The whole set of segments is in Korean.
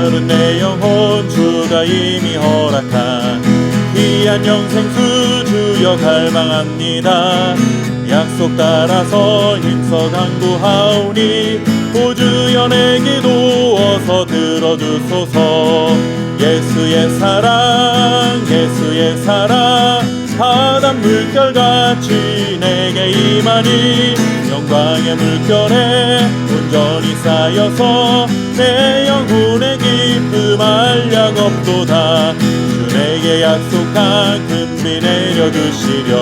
목마른 내 영혼 주가 이미 허락한 귀한 영생수 주여 갈망합니다. 약속 따라서 힘써 간구하오니 오 주여 내게 도와서 들어주소서. 예수의 사랑 예수의 사랑 바닷 물결같이 내게 임하니 영광의 물결에 온전히 쌓여서 내 영혼의 기쁨 한량 없도다. 주 내게 약속한 큰 비 내려주시려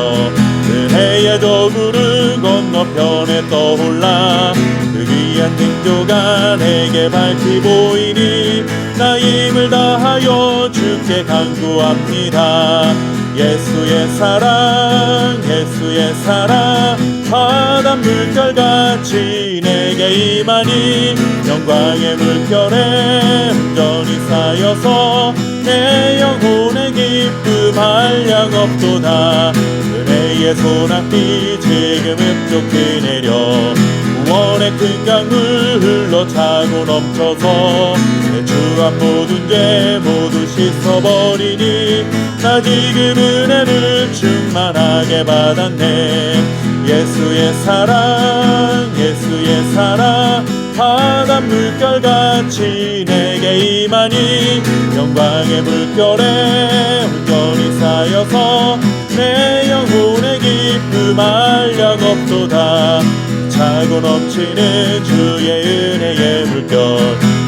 은혜의 저구를 건너편에 떠올라 그 귀한 등조가 내게 밝히 보이니 나 힘을 다하여 주께 간구합니다. 예수의 사랑 예수의 사랑 바닷 물결같이 내게 임하니 영광의 물결에 온전히 쌓여서 내 영혼의 기쁨 한량 없도다. 은혜의 소낙비 지금 흡족히 내려 구원의 큰 강물 흘러차고 넘쳐서 내 주한 모든 죄 모두 씻어버리니 나 지금 은혜를 충만하게 받았네. 예수의 사랑 예수의 사랑 바닷 물결같이 내게 임하니 영광의 물결에 온전히 쌓여서 내 영혼의 기쁨 한량 없도다. 차고 넘치는 주의 은혜의 물결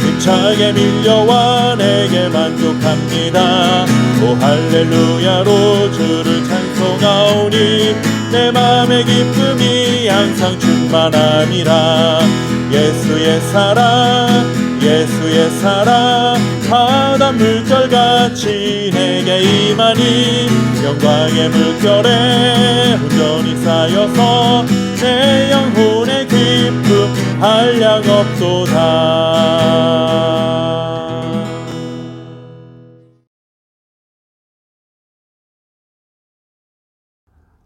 힘차게 밀려와 내게 만족합니다. 오 할렐루야로 주를 찬송하오니 내 맘의 기쁨이 항상 충만하니라. 예수의 사랑 예수의 사랑 바닷 물결같이 내게 임하니 영광의 물결에 온전히 쌓여서 내 영혼의 기쁨 한량 없도다.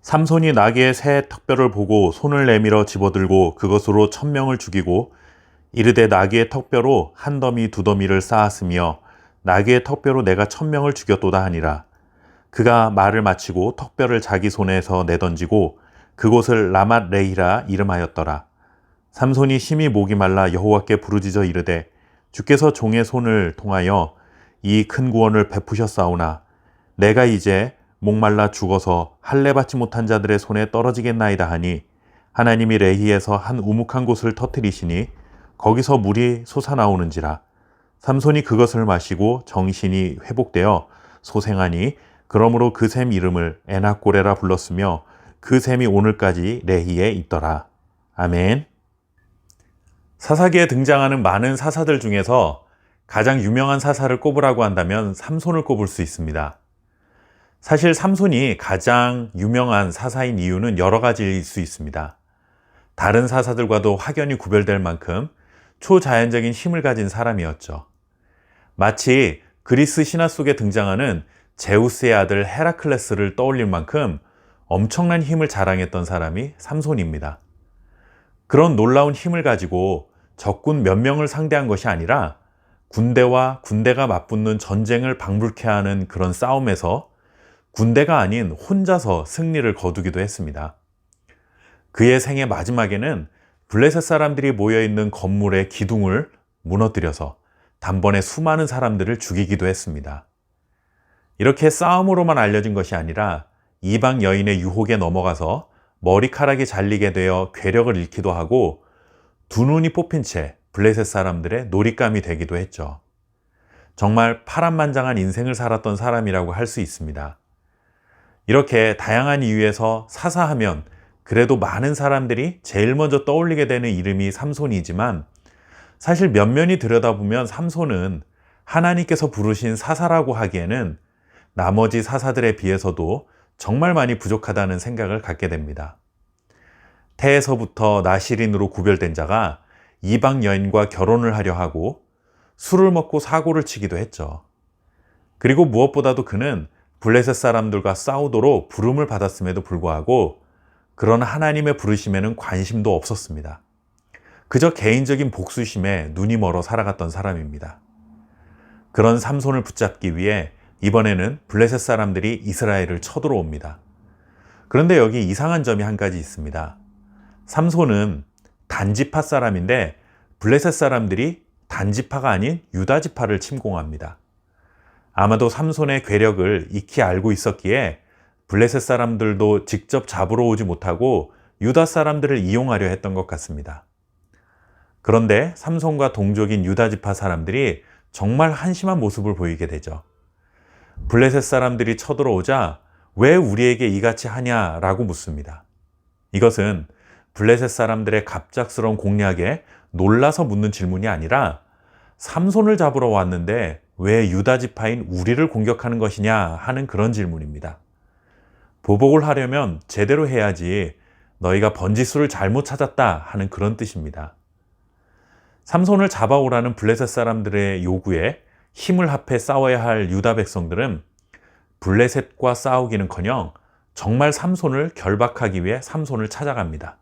삼손이 나귀의 새 턱뼈를 보고 손을 내밀어 집어들고 그것으로 1000명을 죽이고 이르되 나귀의 턱뼈로 한 더미 두 더미를 쌓았으며 나귀의 턱뼈로 내가 1000명을 죽였도다 하니라. 그가 말을 마치고 턱뼈를 자기 손에서 내던지고 그곳을 라맛 레히라 이름하였더라. 삼손이 심히 목이 말라 여호와께 부르짖어 이르되 주께서 종의 손을 통하여 이 큰 구원을 베푸셨사오나 내가 이제 목말라 죽어서 할례 받지 못한 자들의 손에 떨어지겠나이다 하니 하나님이 레히에서 한 우묵한 곳을 터뜨리시니 거기서 물이 솟아나오는지라. 삼손이 그것을 마시고 정신이 회복되어 소생하니 그러므로 그 샘 이름을 에낙고레라 불렀으며 그 샘이 오늘까지 레히에 있더라. 아멘. 사사기에 등장하는 많은 사사들 중에서 가장 유명한 사사를 꼽으라고 한다면 삼손을 꼽을 수 있습니다. 사실 삼손이 가장 유명한 사사인 이유는 여러 가지일 수 있습니다. 다른 사사들과도 확연히 구별될 만큼 초자연적인 힘을 가진 사람이었죠. 마치 그리스 신화 속에 등장하는 제우스의 아들 헤라클레스를 떠올릴 만큼 엄청난 힘을 자랑했던 사람이 삼손입니다. 그런 놀라운 힘을 가지고 적군 몇 명을 상대한 것이 아니라 군대와 군대가 맞붙는 전쟁을 방불케 하는 그런 싸움에서 군대가 아닌 혼자서 승리를 거두기도 했습니다. 그의 생애 마지막에는 블레셋 사람들이 모여있는 건물의 기둥을 무너뜨려서 단번에 수많은 사람들을 죽이기도 했습니다. 이렇게 싸움으로만 알려진 것이 아니라 이방 여인의 유혹에 넘어가서 머리카락이 잘리게 되어 괴력을 잃기도 하고 두 눈이 뽑힌 채 블레셋 사람들의 놀잇감이 되기도 했죠. 정말 파란만장한 인생을 살았던 사람이라고 할 수 있습니다. 이렇게 다양한 이유에서 사사하면 그래도 많은 사람들이 제일 먼저 떠올리게 되는 이름이 삼손이지만 사실 면면히 들여다보면 삼손은 하나님께서 부르신 사사라고 하기에는 나머지 사사들에 비해서도 정말 많이 부족하다는 생각을 갖게 됩니다. 태에서부터 나시린으로 구별된 자가 이방 여인과 결혼을 하려 하고 술을 먹고 사고를 치기도 했죠. 그리고 무엇보다도 그는 블레셋 사람들과 싸우도록 부름을 받았음에도 불구하고 그런 하나님의 부르심에는 관심도 없었습니다. 그저 개인적인 복수심에 눈이 멀어 살아갔던 사람입니다. 그런 삼손을 붙잡기 위해 이번에는 블레셋 사람들이 이스라엘을 쳐들어옵니다. 그런데 여기 이상한 점이 한 가지 있습니다. 삼손은 단지파 사람인데 블레셋 사람들이 단지파가 아닌 유다지파를 침공합니다. 아마도 삼손의 괴력을 익히 알고 있었기에 블레셋 사람들도 직접 잡으러 오지 못하고 유다 사람들을 이용하려 했던 것 같습니다. 그런데 삼손과 동족인 유다지파 사람들이 정말 한심한 모습을 보이게 되죠. 블레셋 사람들이 쳐들어오자 왜 우리에게 이같이 하냐라고 묻습니다. 이것은 블레셋 사람들의 갑작스러운 공략에 놀라서 묻는 질문이 아니라 삼손을 잡으러 왔는데 왜 유다지파인 우리를 공격하는 것이냐 하는 그런 질문입니다. 보복을 하려면 제대로 해야지 너희가 번지수를 잘못 찾았다 하는 그런 뜻입니다. 삼손을 잡아오라는 블레셋 사람들의 요구에 힘을 합해 싸워야 할 유다 백성들은 블레셋과 싸우기는커녕 정말 삼손을 결박하기 위해 삼손을 찾아갑니다.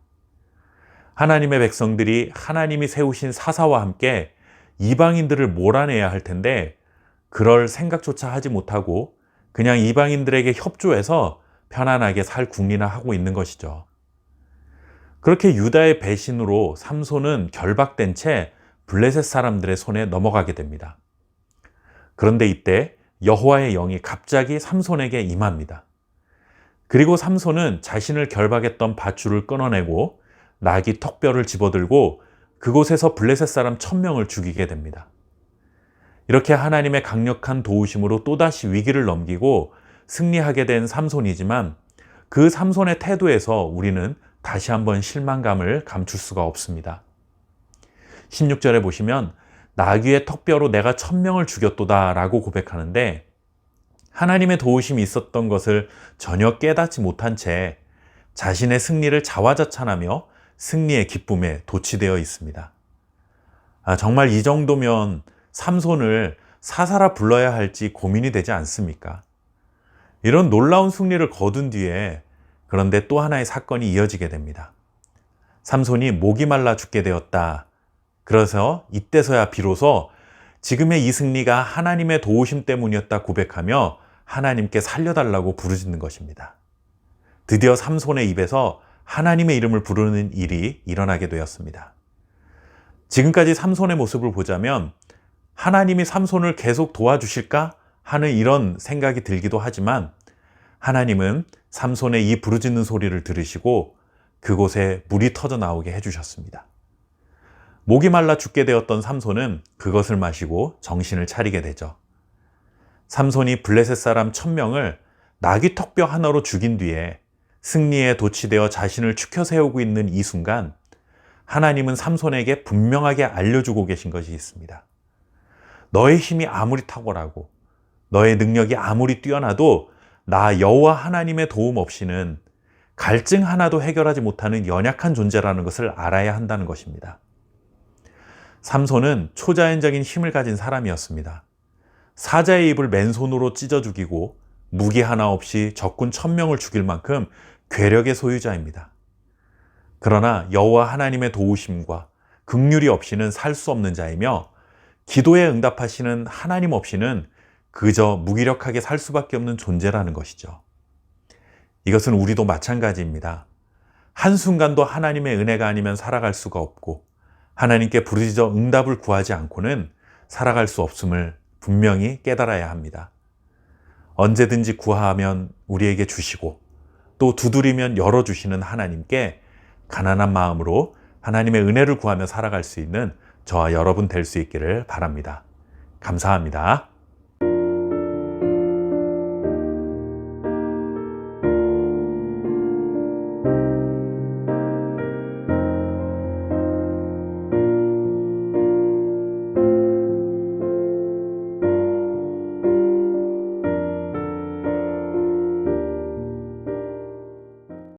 하나님의 백성들이 하나님이 세우신 사사와 함께 이방인들을 몰아내야 할 텐데 그럴 생각조차 하지 못하고 그냥 이방인들에게 협조해서 편안하게 살 궁리나 하고 있는 것이죠. 그렇게 유다의 배신으로 삼손은 결박된 채 블레셋 사람들의 손에 넘어가게 됩니다. 그런데 이때 여호와의 영이 갑자기 삼손에게 임합니다. 그리고 삼손은 자신을 결박했던 밧줄을 끊어내고 나귀 턱뼈를 집어들고 그곳에서 블레셋 사람 1000명을 죽이게 됩니다. 이렇게 하나님의 강력한 도우심으로 또다시 위기를 넘기고 승리하게 된 삼손이지만 그 삼손의 태도에서 우리는 다시 한번 실망감을 감출 수가 없습니다. 16절에 보시면 나귀의 턱뼈로 내가 1000명을 죽였도다 라고 고백하는데 하나님의 도우심이 있었던 것을 전혀 깨닫지 못한 채 자신의 승리를 자화자찬하며 승리의 기쁨에 도취되어 있습니다. 정말 이 정도면 삼손을 사사라 불러야 할지 고민이 되지 않습니까? 이런 놀라운 승리를 거둔 뒤에 그런데 또 하나의 사건이 이어지게 됩니다. 삼손이 목이 말라 죽게 되었다. 그래서 이때서야 비로소 지금의 이 승리가 하나님의 도우심 때문이었다 고백하며 하나님께 살려달라고 부르짖는 것입니다. 드디어 삼손의 입에서 하나님의 이름을 부르는 일이 일어나게 되었습니다. 지금까지 삼손의 모습을 보자면 하나님이 삼손을 계속 도와주실까 하는 이런 생각이 들기도 하지만 하나님은 삼손의 이 부르짖는 소리를 들으시고 그곳에 물이 터져 나오게 해주셨습니다. 목이 말라 죽게 되었던 삼손은 그것을 마시고 정신을 차리게 되죠. 삼손이 블레셋 사람 1000명을 나귀 턱뼈 하나로 죽인 뒤에 승리에 도취되어 자신을 추켜 세우고 있는 이 순간 하나님은 삼손에게 분명하게 알려주고 계신 것이 있습니다. 너의 힘이 아무리 탁월하고 너의 능력이 아무리 뛰어나도 나 여호와 하나님의 도움 없이는 갈증 하나도 해결하지 못하는 연약한 존재라는 것을 알아야 한다는 것입니다. 삼손은 초자연적인 힘을 가진 사람이었습니다. 사자의 입을 맨손으로 찢어 죽이고 무기 하나 없이 적군 1000명을 죽일 만큼 괴력의 소유자입니다. 그러나 여호와 하나님의 도우심과 긍휼이 없이는 살 수 없는 자이며 기도에 응답하시는 하나님 없이는 그저 무기력하게 살 수밖에 없는 존재라는 것이죠. 이것은 우리도 마찬가지입니다. 한순간도 하나님의 은혜가 아니면 살아갈 수가 없고 하나님께 부르짖어 응답을 구하지 않고는 살아갈 수 없음을 분명히 깨달아야 합니다. 언제든지 구하면 우리에게 주시고 또 두드리면 열어주시는 하나님께 가난한 마음으로 하나님의 은혜를 구하며 살아갈 수 있는 저와 여러분 될 수 있기를 바랍니다. 감사합니다.